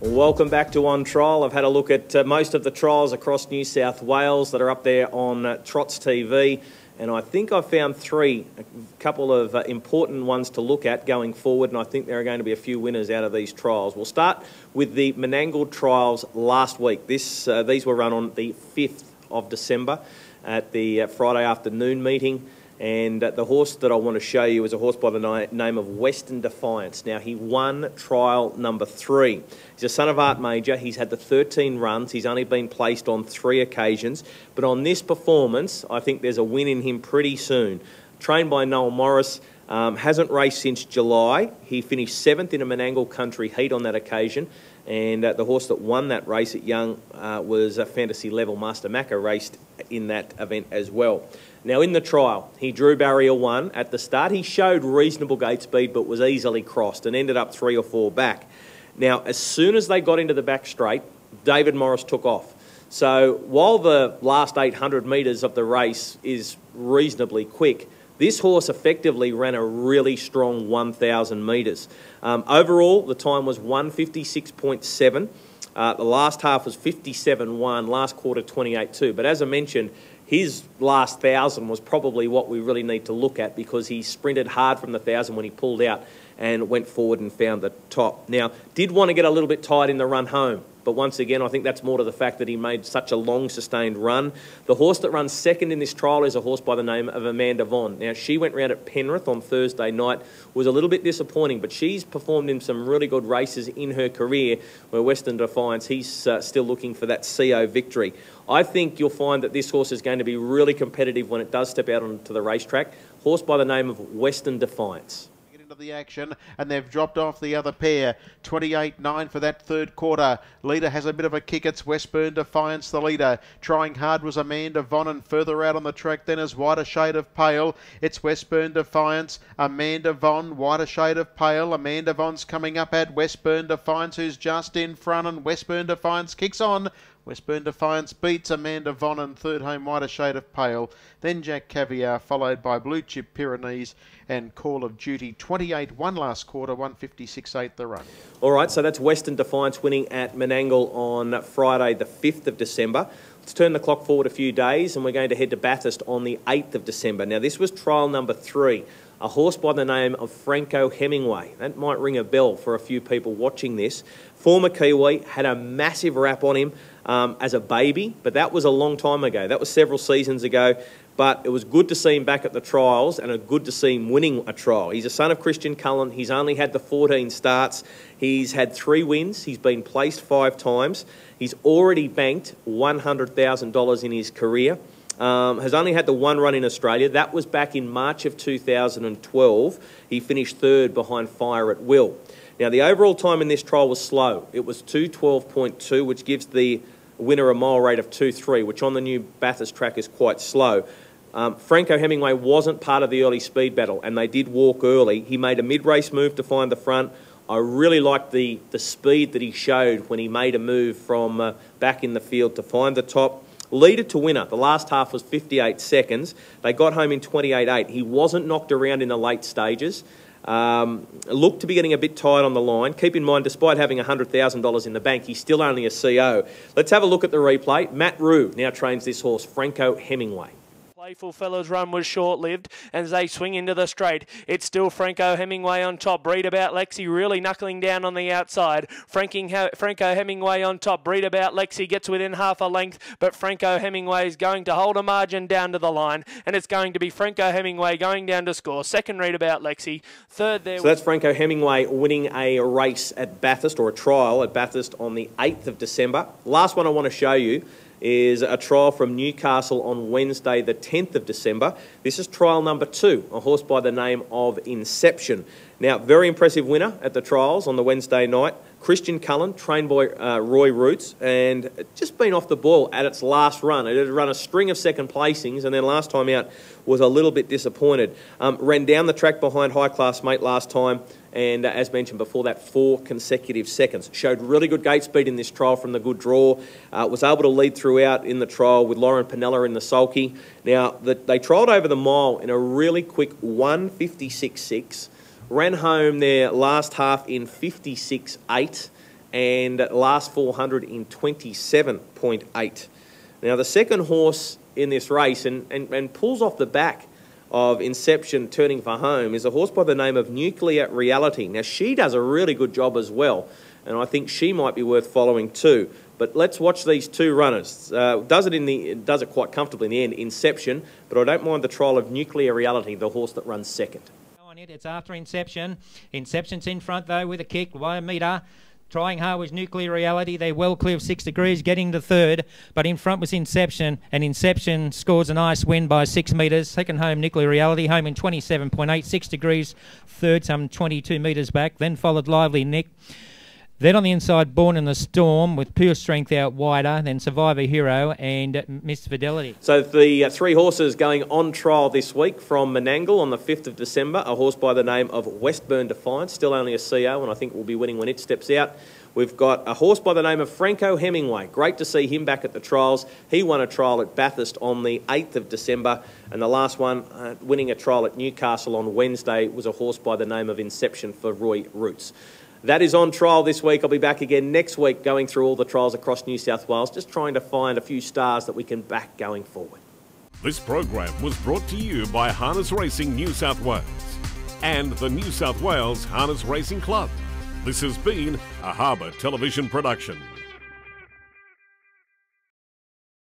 Welcome back to On Trial. I've had a look at most of the trials across New South Wales that are up there on Trots TV, and I think I've found a couple of important ones to look at going forward, and I think there are going to be a few winners out of these trials. We'll start with the Menangle trials last week. These were run on the 5th of December at the Friday afternoon meeting. And the horse that I want to show you is a horse by the name of Western Defiance. Now, he won trial number 3. He's a son of Art Major. He's had the 13 runs. He's only been placed on 3 occasions. But on this performance, I think there's a win in him pretty soon. Trained by Noel Morris, hasn't raced since July. He finished 7th in a Menangle Country heat on that occasion. And the horse that won that race at Young was Fantasy Level. Master Macca raced in that event as well. Now, in the trial, he drew barrier 1 at the start. He showed reasonable gate speed, but was easily crossed and ended up 3 or 4 back. Now, as soon as they got into the back straight, David Morris took off. So while the last 800 metres of the race is reasonably quick, this horse effectively ran a really strong 1,000 metres. Overall, the time was 1:56.7. The last half was 57.1, last quarter 28.2. But as I mentioned, his last 1,000 was probably what we really need to look at, because he sprinted hard from the 1,000 when he pulled out and went forward and found the top. Now, did want to get a little bit tight in the run home, but once again, I think that's more to the fact that he made such a long, sustained run. The horse that runs second in this trial is a horse by the name of Amanda Von. Now, she went round at Penrith on Thursday night, was a little bit disappointing, but she's performed in some really good races in her career, where Western Defiance, he's still looking for that CO victory. I think you'll find that this horse is going to be really competitive when it does step out onto the racetrack. Horse by the name of Western Defiance. The action, and they've dropped off the other pair. 28.9 for that third quarter. Leader has a bit of a kick. It's Western Defiance, the leader. Trying hard was Amanda Von, and further out on the track then is Whiter Shade of Pale. It's Western Defiance, Amanda Von, Whiter Shade of Pale. Amanda Von's coming up at Western Defiance, who's just in front, and Western Defiance kicks on. Western Defiance beats Amanda Von, and third home Whiter Shade of Pale. Then Jack Caviar, followed by Blue Chip Pyrenees and Call of Duty. 28.1 last quarter, 1:56.8 the run. All right, so that's Western Defiance winning at Menangle on Friday the 5th of December. Let's turn the clock forward a few days, and we're going to head to Bathurst on the 8th of December. Now, this was trial number 3. A horse by the name of Franco Hemingway. That might ring a bell for a few people watching this. Former Kiwi, had a massive rap on him as a baby, but that was a long time ago. That was several seasons ago, but it was good to see him back at the trials, and good to see him winning a trial. He's a son of Christian Cullen. He's only had the 14 starts. He's had 3 wins. He's been placed 5 times. He's already banked $100,000 in his career. Has only had the 1 run in Australia. That was back in March of 2012. He finished 3rd behind Fire at Will. Now, the overall time in this trial was slow. It was 2:12.2, which gives the winner a mile rate of 2:3, which on the new Bathurst track is quite slow. Franco Hemingway wasn't part of the early speed battle, and they did walk early. He made a mid-race move to find the front. I really liked the speed that he showed when he made a move from back in the field to find the top. Leader to winner, the last half was 58 seconds. They got home in 28.8. He wasn't knocked around in the late stages. Looked to be getting a bit tight on the line. Keep in mind, despite having $100,000 in the bank, he's still only a CO. Let's have a look at the replay. Matt Rue now trains this horse, Franco Hemingway. Playful Fella's run was short-lived, and as they swing into the straight, it's still Franco Hemingway on top. Breed About Lexi really knuckling down on the outside. Franco Hemingway on top. Breed About Lexi gets within half a length, but Franco Hemingway is going to hold a margin down to the line, and it's going to be Franco Hemingway going down to score. Second, Breed About Lexi. Third there. So that's Franco Hemingway winning a race at Bathurst, or a trial at Bathurst on the 8th of December. Last one I want to show you is a trial from Newcastle on Wednesday the 10th of December. This is trial number 2, a horse by the name of Inception. Now, very impressive winner at the trials on the Wednesday night. Christian Cullen, trained by Roy Roots, and just been off the ball at its last run. It had run a string of second placings, and then last time out was a little bit disappointed. Ran down the track behind High Class Mate last time, and as mentioned before that, 4 consecutive seconds. Showed really good gate speed in this trial from the good draw. Was able to lead throughout in the trial with Lauren Pinella in the sulky. Now, they trialled over the mile in a really quick 1:56.6. Ran home their last half in 56.8. and last 400 in 27.8. Now, the second horse in this race and pulls off the back of Inception Turning for Home is a horse by the name of Nuclear Reality. Now, she does a really good job as well, and I think she might be worth following too. But let's watch these two runners. Does it quite comfortably in the end, Inception, but I don't mind the trial of Nuclear Reality, the horse that runs second. It's after Inception. Inception's in front though with a kick, 1 metre. Trying hard was Nuclear Reality. They're well clear of 6 degrees, getting to third. But in front was Inception, and Inception scores a nice win by 6 metres. Second home, Nuclear Reality, home in 27.8, 6 degrees. Third, some 22 metres back. Then followed Lively Nick. Then on the inside, Born in the Storm with Pure Strength out wider, then Survivor Hero and Miss Fidelity. So the three horses going on trial this week from Menangle on the 5th of December, a horse by the name of Westburn Defiance, still only a CO, and I think will be winning when it steps out. We've got a horse by the name of Franco Hemingway. Great to see him back at the trials. He won a trial at Bathurst on the 8th of December, and the last one, winning a trial at Newcastle on Wednesday, was a horse by the name of Inception for Roy Roots. That is on trial this week. I'll be back again next week going through all the trials across New South Wales, just trying to find a few stars that we can back going forward. This program was brought to you by Harness Racing New South Wales and the New South Wales Harness Racing Club. This has been a Harbour Television production.